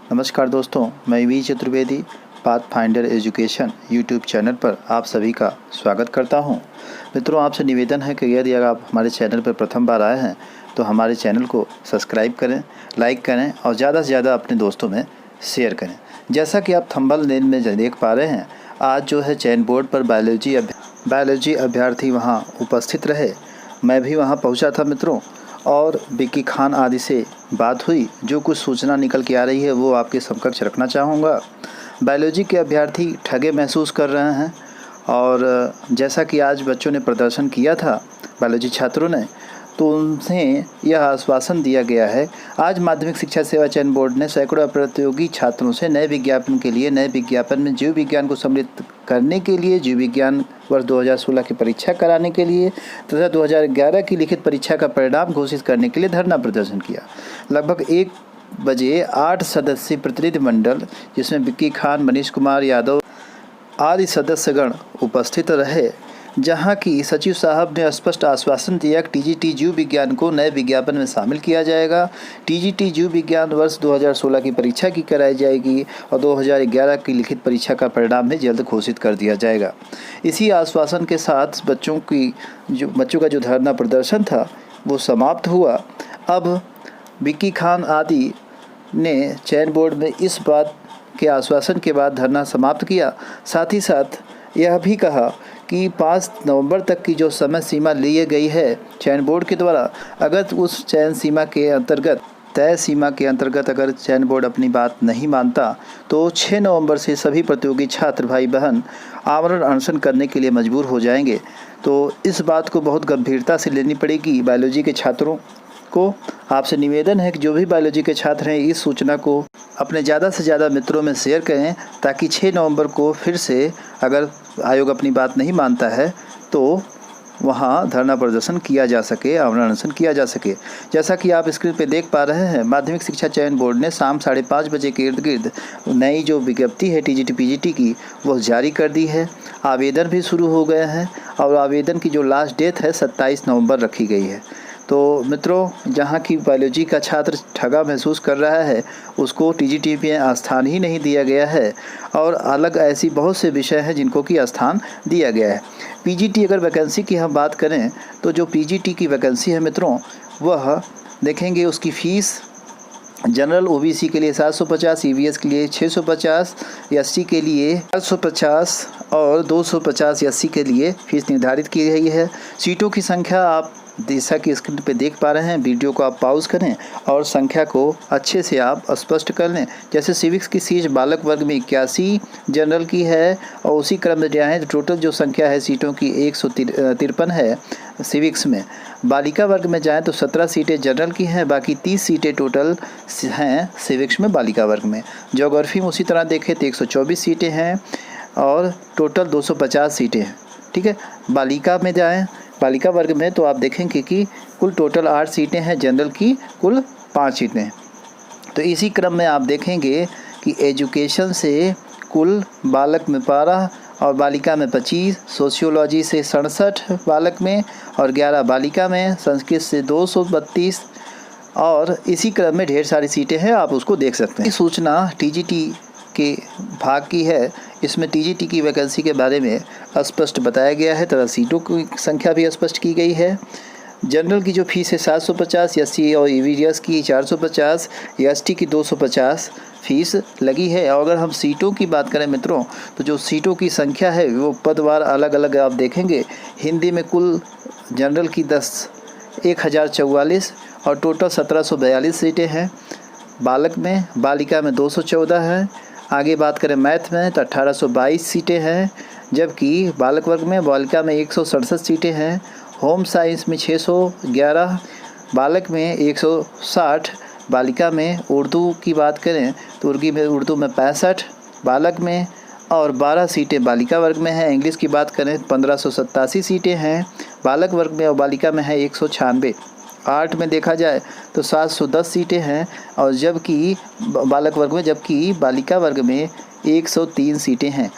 नमस्कार दोस्तों, मैं V Chaturvedi path finder education YouTube channel पर आप सभी का स्वागत करता हूं। मित्रों, आपसे निवेदन है कि यदि अगर आप हमारे चैनल पर प्रथम बार आए हैं तो हमारे चैनल को सब्सक्राइब करें, लाइक करें और ज़्यादा से ज़्यादा अपने दोस्तों में शेयर करें। जैसा कि आप थंबनेल में देख पा रहे हैं, आज जो है चयन बोर्ड पर बायोलॉजी अभ्यर्थी वहाँ उपस्थित रहे। मैं भी वहाँ पहुँचा था मित्रों, और विक्की खान आदि से बात हुई। जो कुछ सूचना निकल के आ रही है वो आपके समकक्ष रखना चाहूँगा। बायोलॉजी के अभ्यर्थी ठगे महसूस कर रहे हैं, और जैसा कि आज बच्चों ने प्रदर्शन किया था, बायोलॉजी छात्रों ने, तो उनसे यह आश्वासन दिया गया है। आज माध्यमिक शिक्षा सेवा चयन बोर्ड ने सैकड़ों प्रतियोगी छात्रों से नए विज्ञापन में जीव विज्ञान को सम्मिलित करने के लिए, जीव विज्ञान वर्ष 2016 की परीक्षा कराने के लिए तथा 2011 की लिखित परीक्षा का परिणाम घोषित करने के लिए धरना प्रदर्शन किया। लगभग 1 बजे 8 सदस्यीय प्रतिनिधिमंडल, जिसमें विक्की खान, मनीष कुमार यादव आदि सदस्यगण उपस्थित रहे, जहां की सचिव साहब ने स्पष्ट आश्वासन दिया कि टीजीटी जीव विज्ञान को नए विज्ञापन में शामिल किया जाएगा। टीजीटी जीव विज्ञान वर्ष 2016 की परीक्षा की कराई जाएगी और 2011 की लिखित परीक्षा का परिणाम भी जल्द घोषित कर दिया जाएगा। इसी आश्वासन के साथ बच्चों का जो धरना प्रदर्शन था वो समाप्त हुआ। अब विक्की खान आदि ने चयन बोर्ड में इस बात के आश्वासन के बाद धरना समाप्त किया। साथ ही साथ यह भी कहा कि 5 नवंबर तक की जो समय सीमा ली गई है चयन बोर्ड के द्वारा, अगर उस तय सीमा के अंतर्गत अगर चयन बोर्ड अपनी बात नहीं मानता तो 6 नवंबर से सभी प्रतियोगी छात्र भाई बहन आमरण अनशन करने के लिए मजबूर हो जाएंगे। तो इस बात को बहुत गंभीरता से लेनी पड़ेगी बायोलॉजी के छात्रों को। आपसे निवेदन है कि जो भी बायोलॉजी के छात्र हैं, इस सूचना को अपने ज़्यादा से ज़्यादा मित्रों में शेयर करें, ताकि 6 नवंबर को फिर से अगर आयोग अपनी बात नहीं मानता है तो वहाँ धरना प्रदर्शन किया जा सके, आमरण अनशन किया जा सके। जैसा कि आप स्क्रीन पे देख पा रहे हैं, माध्यमिक शिक्षा चयन बोर्ड ने शाम 5:30 बजे के इर्द गिर्द नई जो विज्ञप्ति है टीजीटी पीजीटी की वो जारी कर दी है। आवेदन भी शुरू हो गए हैं और आवेदन की जो लास्ट डेट है 27 नवंबर रखी गई है। तो मित्रों, जहाँ की बायोलॉजी का छात्र ठगा महसूस कर रहा है, उसको टीजीटी में स्थान ही नहीं दिया गया है, और अलग ऐसी बहुत से विषय हैं जिनको कि स्थान दिया गया है। पीजीटी अगर वैकेंसी की हम बात करें तो जो पीजीटी की वैकेंसी है मित्रों, वह देखेंगे उसकी फ़ीस जनरल ओबीसी के लिए 750, ईवीएस के लिए 650, एससी के लिए 450 और 250 एससी के लिए फ़ीस निर्धारित की गई है। सीटों की संख्या आप जैसा कि स्क्रीन पे देख पा रहे हैं, वीडियो को आप पॉज करें और संख्या को अच्छे से आप स्पष्ट कर लें। जैसे सिविक्स की सीट बालक वर्ग में 81 जनरल की है, और उसी क्रम में जाएँ तो टोटल जो संख्या है सीटों की 153 है सिविक्स में। बालिका वर्ग में जाएँ तो 17 सीटें जनरल की हैं, बाकी 30 सीटें टोटल हैं सिविक्स में बालिका वर्ग में। ज्योग्राफी में उसी तरह देखें तो 124 सीटें हैं और टोटल 250 सीटें हैं। ठीक है, बालिका वर्ग में तो आप देखेंगे कि कुल टोटल 8 सीटें हैं, जनरल की कुल 5 सीटें हैं। तो इसी क्रम में आप देखेंगे कि एजुकेशन से कुल बालक में 12 और बालिका में 25, सोशियोलॉजी से 67 बालक में और 11 बालिका में, संस्कृत से 232, और इसी क्रम में ढेर सारी सीटें हैं, आप उसको देख सकते हैं। सूचना टीजीटी के भाग की है, इसमें टीजीटी की वैकेंसी के बारे में स्पष्ट बताया गया है तथा सीटों की संख्या भी स्पष्ट की गई है। जनरल की जो फीस है 750, एससी और ईवीएस की 450, एसटी की 250 फीस लगी है। और अगर हम सीटों की बात करें मित्रों, तो जो सीटों की संख्या है वो पदवार अलग अलग आप देखेंगे। हिंदी में कुल जनरल की 1044 और टोटल 1742 सीटें हैं। बालिका में 214 है। आगे बात करें मैथ में तो 1822 सीटें हैं, जबकि बालक वर्ग में बालिका में 167 सीटें हैं। होम साइंस में 611, बालक में 160, बालिका में। उर्दू की बात करें तो उर्दू में 65 बालक में और 12 सीटें बालिका वर्ग में हैं। इंग्लिश की बात करें 1587 सीटें हैं बालक वर्ग में और बालिका में है 196। आर्ट में देखा जाए तो 710 सीटें हैं और जबकि बालिका वर्ग में 103 सीटें हैं।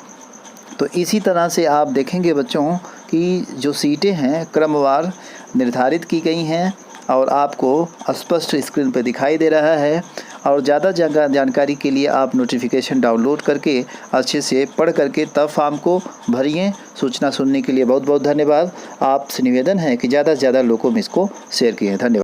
तो इसी तरह से आप देखेंगे बच्चों कि जो सीटें हैं क्रमवार निर्धारित की गई हैं और आपको स्पष्ट स्क्रीन पर दिखाई दे रहा है। और ज़्यादा जानकारी के लिए आप नोटिफिकेशन डाउनलोड करके अच्छे से पढ़ करके तब फॉर्म को भरिए। सूचना सुनने के लिए बहुत बहुत धन्यवाद। आपसे निवेदन है कि ज़्यादा से ज़्यादा लोगों में इसको शेयर किए। धन्यवाद।